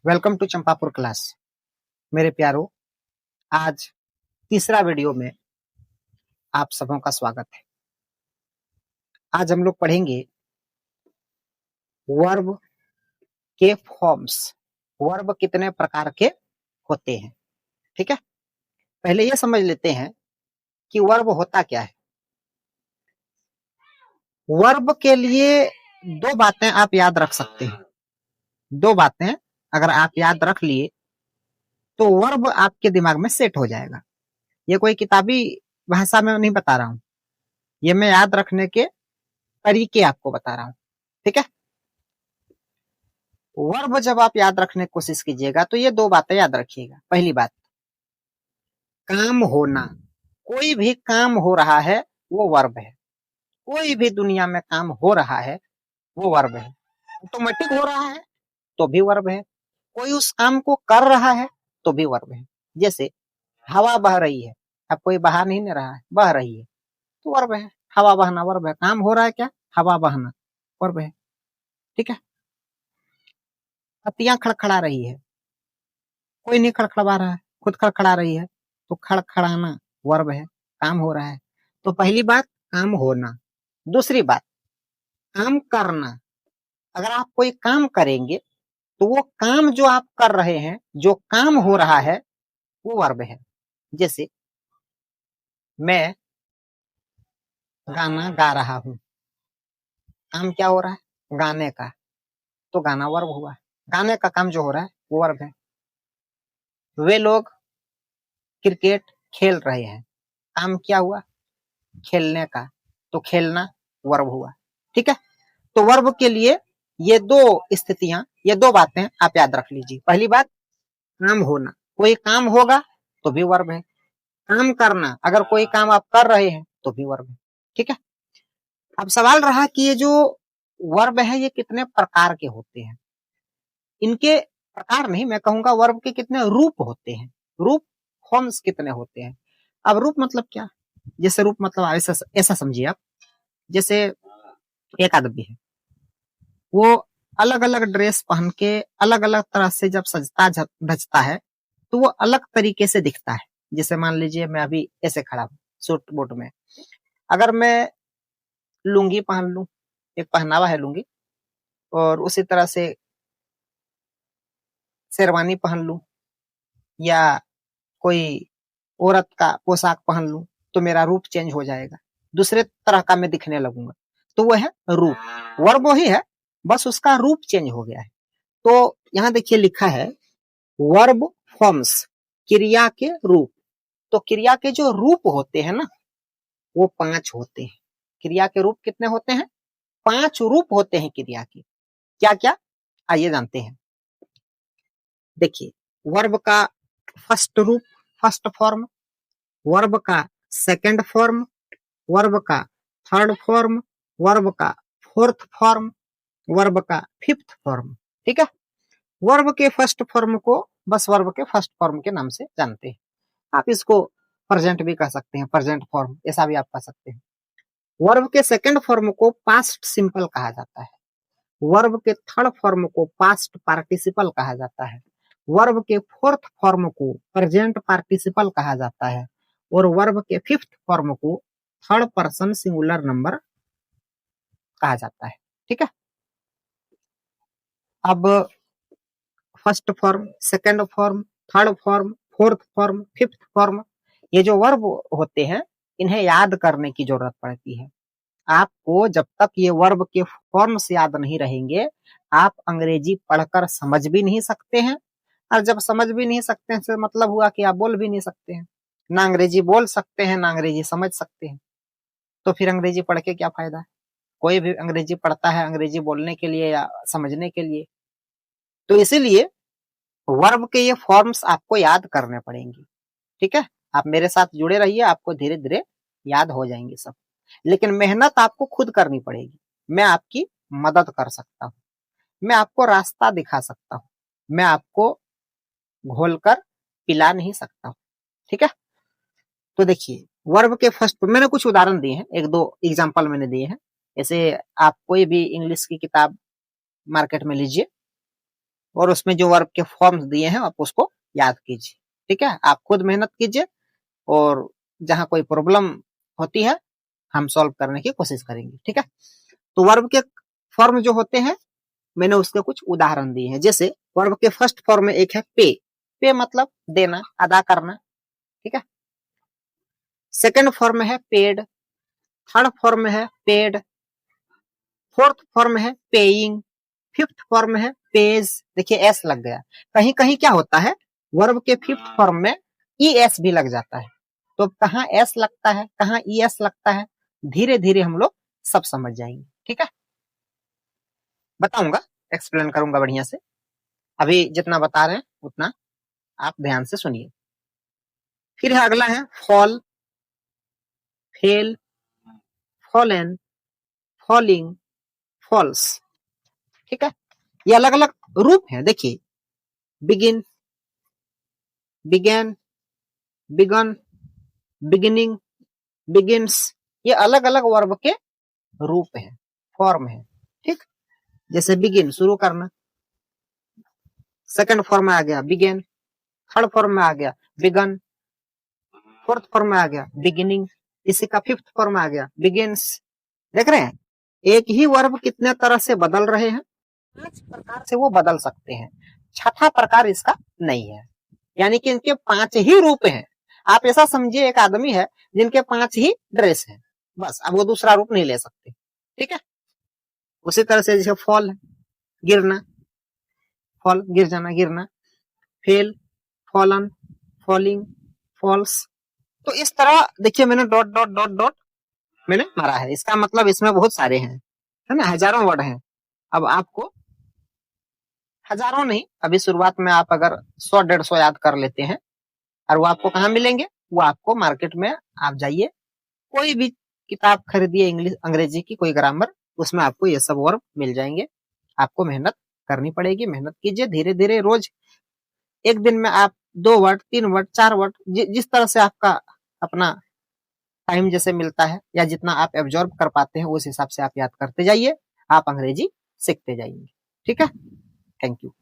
Welcome to Champapur class. मेरे प्यारों, आज तीसरा वीडियो में आप सबों का स्वागत है। आज हम लोग पढ़ेंगे वर्ब के फॉर्म्स। वर्ब कितने प्रकार के होते हैं, ठीक है। पहले ये समझ लेते हैं कि वर्ब होता क्या है। वर्ब के लिए दो बातें आप याद रख सकते हैं। दो बातें अगर आप याद रख लिए तो वर्ब आपके दिमाग में सेट हो जाएगा। ये कोई किताबी भाषा में नहीं बता रहा हूं, ये मैं याद रखने के तरीके आपको बता रहा हूं, ठीक है। वर्ब जब आप याद रखने की कोशिश कीजिएगा तो ये दो बातें याद रखिएगा। पहली बात, काम होना। कोई भी काम हो रहा है वो वर्ब है। कोई भी दुनिया में काम हो रहा है वो वर्ब है। ऑटोमेटिक हो रहा है तो भी वर्ब है, कोई उस काम को कर रहा है तो भी वर्ब है। जैसे हवा बह रही है, अब कोई बहा नहीं दे रहा है, बह रही है तो वर्ब है। हवा बहना वर्ब है। काम हो रहा है क्या? हवा बहना वर्ब है, ठीक है। पत्तियां खड़खड़ा रही है, कोई नहीं खड़खड़ा रहा है, खुद खड़खड़ा रही है तो खड़खड़ाना वर्ब है, काम हो रहा है। तो पहली बात काम होना। दूसरी बात काम करना। अगर आप कोई काम करेंगे तो वो काम जो आप कर रहे हैं, जो काम हो रहा है वो वर्ब है। जैसे मैं गाना गा रहा हूं, काम क्या हो रहा है? गाने का, तो गाना वर्ब हुआ। गाने का काम जो हो रहा है वो वर्ब है। वे लोग क्रिकेट खेल रहे हैं, काम क्या हुआ? खेलने का, तो खेलना वर्ब हुआ, ठीक है। तो वर्ब के लिए ये दो स्थितियां, ये दो बातें आप याद रख लीजिए। पहली बात काम होना, कोई काम होगा तो भी वर्ब है। काम करना, अगर कोई काम आप कर रहे हैं तो भी वर्ब है, ठीक है। अब सवाल रहा कि ये जो वर्ब है ये कितने प्रकार के होते हैं। इनके प्रकार नहीं, मैं कहूंगा वर्ब के कितने रूप होते हैं। रूप, फॉर्म्स कितने होते हैं। अब रूप मतलब क्या? जैसे रूप मतलब ऐसा ऐसा समझिए आप, जैसे एक आदमी है, वो अलग अलग ड्रेस पहन के अलग अलग तरह से जब सजता धजता है तो वो अलग तरीके से दिखता है। जैसे मान लीजिए मैं अभी ऐसे खड़ा हूँ सूट बूट में, अगर मैं लुंगी पहन लूं, एक पहनावा है लुंगी, और उसी तरह से शेरवानी पहन लूं या कोई औरत का पोशाक पहन लूं तो मेरा रूप चेंज हो जाएगा, दूसरे तरह का मैं दिखने लगूंगा। तो वह है रूप। वर्ब वही है, बस उसका रूप चेंज हो गया है। तो यहाँ देखिए लिखा है वर्ब फॉर्म्स, क्रिया के रूप। तो क्रिया के जो रूप होते हैं ना वो 5 होते हैं। क्रिया के रूप कितने होते हैं? 5 रूप होते हैं क्रिया के। क्या क्या, आइए जानते हैं। देखिए वर्ब का फर्स्ट रूप, फर्स्ट फॉर्म, वर्ब का सेकंड फॉर्म, वर्ब का थर्ड फॉर्म, वर्ब का फोर्थ फॉर्म, वर्ब का फिफ्थ फॉर्म, ठीक है। वर्ब के फर्स्ट फॉर्म को बस वर्ब के फर्स्ट फॉर्म के नाम से जानते हैं। आप इसको प्रेजेंट भी कह सकते हैं, प्रेजेंट फॉर्म ऐसा भी आप कह सकते हैं। वर्ब के सेकंड फॉर्म को पास्ट सिंपल कहा जाता है। वर्ब के थर्ड फॉर्म को पास्ट पार्टिसिपल कहा जाता है। वर्ब के फोर्थ फॉर्म को प्रेजेंट पार्टिसिपल कहा जाता है। और वर्ब के फिफ्थ फॉर्म को थर्ड पर्सन सिंगुलर नंबर कहा जाता है, ठीक है। अब first form, second form, third form, fourth form, fifth form, ये जो वर्ब होते हैं इन्हें याद करने की जरूरत पड़ती है। आपको जब तक ये वर्ब के फॉर्म्स याद नहीं रहेंगे, आप अंग्रेजी पढ़कर समझ भी नहीं सकते हैं। और जब समझ भी नहीं सकते हैं तो मतलब हुआ कि आप बोल भी नहीं सकते हैं। ना अंग्रेजी बोल सकते हैं, ना अंग्रेजी समझ सकते हैं, तो फिर अंग्रेजी पढ़ के क्या फायदा है। कोई भी अंग्रेजी पढ़ता है अंग्रेजी बोलने के लिए या समझने के लिए। तो इसीलिए वर्ब के ये फॉर्म्स आपको याद करने पड़ेंगे, ठीक है। आप मेरे साथ जुड़े रहिए, आपको धीरे धीरे याद हो जाएंगे सब। लेकिन मेहनत आपको खुद करनी पड़ेगी। मैं आपकी मदद कर सकता हूँ, मैं आपको रास्ता दिखा सकता हूँ, मैं आपको घोलकर पिला नहीं सकता हूँ, ठीक है। तो देखिए वर्ब के फर्स्ट, मैंने कुछ उदाहरण दिए हैं, एक दो एग्जाम्पल मैंने दिए हैं। जैसे आप कोई भी इंग्लिश की किताब मार्केट में लीजिए, और उसमें जो वर्ब के फॉर्म्स दिए हैं आप उसको याद कीजिए। ठीक है, आप खुद मेहनत कीजिए और जहां कोई प्रॉब्लम होती है हम सॉल्व करने की कोशिश करेंगे। ठीक है, तो वर्ब के फॉर्म जो होते हैं मैंने उसके कुछ उदाहरण दिए हैं। जैसे वर्ब के फर्स्ट फॉर्म में एक है पे, पे मतलब देना, अदा करना। ठीक है, सेकंड फॉर्म में है पेड, थर्ड फॉर्म में है पेड, फोर्थ फॉर्म में है पेइंग, फिफ्थ फॉर्म में है पेज। देखिए एस लग गया, कहीं कहीं क्या होता है वर्ब के फिफ्थ फॉर्म में ई एस भी लग जाता है। तो कहाँ एस लगता है कहाँ ई एस लगता है धीरे धीरे हम लोग सब समझ जाएंगे। ठीक है, बताऊंगा, एक्सप्लेन करूंगा बढ़िया से। अभी जितना बता रहे हैं उतना आप ध्यान से सुनिए। फिर है अगला है fall, fell, fallen, falling, falls. ठीक है, ये अलग अलग रूप है। देखिए begin, began, begun, beginning, begins, ये अलग अलग वर्ब के रूप हैं, फॉर्म है। ठीक, जैसे बिगिन शुरू करना, सेकंड फॉर्म में आ गया बिगेन, थर्ड फॉर्म में आ गया बिगन, फोर्थ फॉर्म में आ गया बिगिनिंग, इसी का फिफ्थ फॉर्म में आ गया बिगिन्स। देख रहे हैं एक ही वर्ब कितने तरह से बदल रहे हैं, 5 प्रकार से वो बदल सकते हैं, छठा प्रकार इसका नहीं है। यानी कि इनके 5 ही रूप हैं। आप ऐसा समझिए एक आदमी है जिनके 5 ही ड्रेस हैं, बस, अब वो दूसरा रूप नहीं ले सकते। ठीक है, उसी तरह से जैसे फॉल गिरना, फॉल गिर जाना, गिरना, फेल, फॉलन, फॉलिंग, फॉल्स। तो इस तरह देखिए मैंने डॉट डॉट डॉट डॉट मैंने मारा है, इसका मतलब इसमें बहुत सारे हैं, है ना, हजारों वर्ड हैं। अब आपको हजारों नहीं, अभी शुरुआत में आप अगर 100-150 याद कर लेते हैं, और वो आपको कहाँ मिलेंगे, वो आपको मार्केट में आप जाइए कोई भी किताब खरीदिए इंग्लिश अंग्रेजी की कोई ग्रामर, उसमें आपको ये सब वर्ब मिल जाएंगे। आपको मेहनत करनी पड़ेगी, मेहनत कीजिए धीरे धीरे, रोज एक दिन में आप 2 वर्ड 3 वर्ड 4 वर्ड जिस तरह से आपका अपना टाइम जैसे मिलता है या जितना आप एब्जॉर्ब कर पाते हैं उस हिसाब से आप याद करते जाइए, आप अंग्रेजी सीखते जाइए। ठीक है, थैंक यू।